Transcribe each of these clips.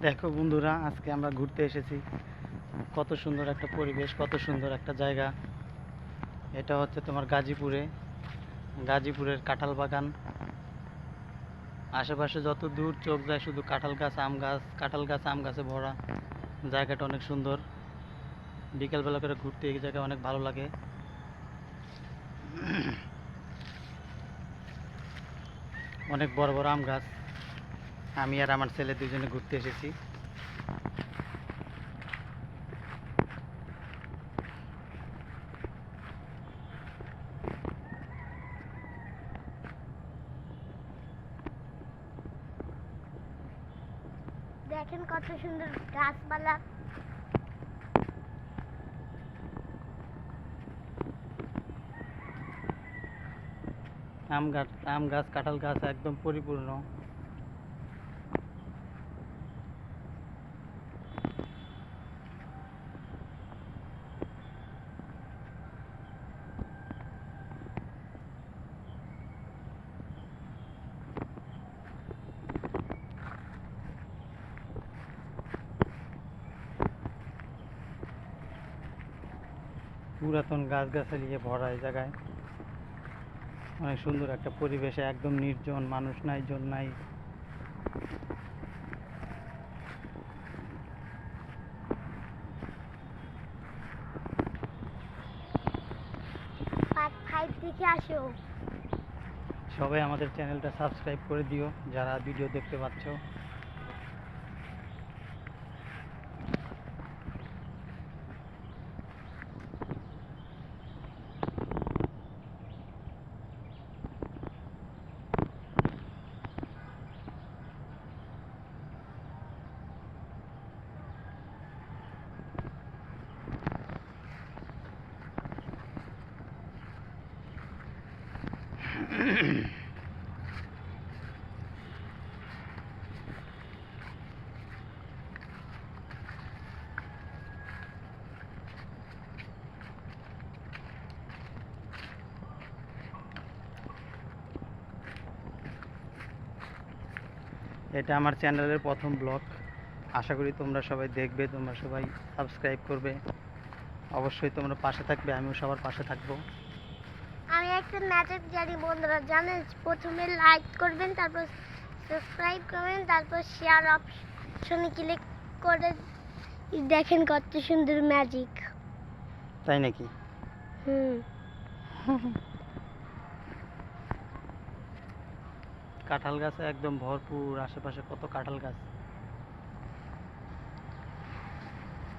দেখো বন্ধুরা, আজকে আমরা ঘুরতে এসেছি। কত সুন্দর একটা পরিবেশ, কত সুন্দর একটা জায়গা। এটা হচ্ছে তোমার গাজীপুরের কাঁঠাল বাগান। আশেপাশে যত দূর চোখ যায় শুধু কাঁঠাল গাছ, আম গাছ, কাঁঠাল গাছ, আম গাছে ভরা। জায়গাটা অনেক সুন্দর। বিকেলবেলা করে ঘুরতে এই জায়গায় অনেক ভালো লাগে। অনেক বড় বড় আম গাছ। আমি আর আমার ছেলে দুজনে ঘুরতে এসেছি। দেখেন কত সুন্দর গাছপালা। আম গাছ, কাঁঠাল গাছ একদম পরিপূর্ণ। পুরাতন গাছগাছালি দিয়ে ভরা এই জায়গায়। অনেক সুন্দর একটা পরিবেশে, একদম নির্জন, মানুষ নাই, জন নাই। পার্ট 5 দেখে আসো। সবাই আমাদের চ্যানেলটা সাবস্ক্রাইব করে দিও যারা ভিডিও দেখতে পাচ্ছ। এটা আমার চ্যানেলের প্রথম ব্লগ। আশা করি তোমরা সবাই দেখবে, তোমরা সবাই সাবস্ক্রাইব করবে। অবশ্যই তোমরা পাশে থাকবে, আমিও সবার পাশে থাকবো। আমি একটা ম্যাজিক জানি বন্ধুরা, জানেন? প্রথমে লাইক করবেন, তারপর সাবস্ক্রাইব করবেন, তারপর শেয়ার অপশনে ক্লিক করে দেখেন কত সুন্দর ম্যাজিক। তাই নাকি? কাঁঠাল গাছে একদম ভরপুর, আশেপাশে কত কাঁঠাল গাছ,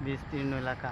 বিস্তীর্ণ এলাকা।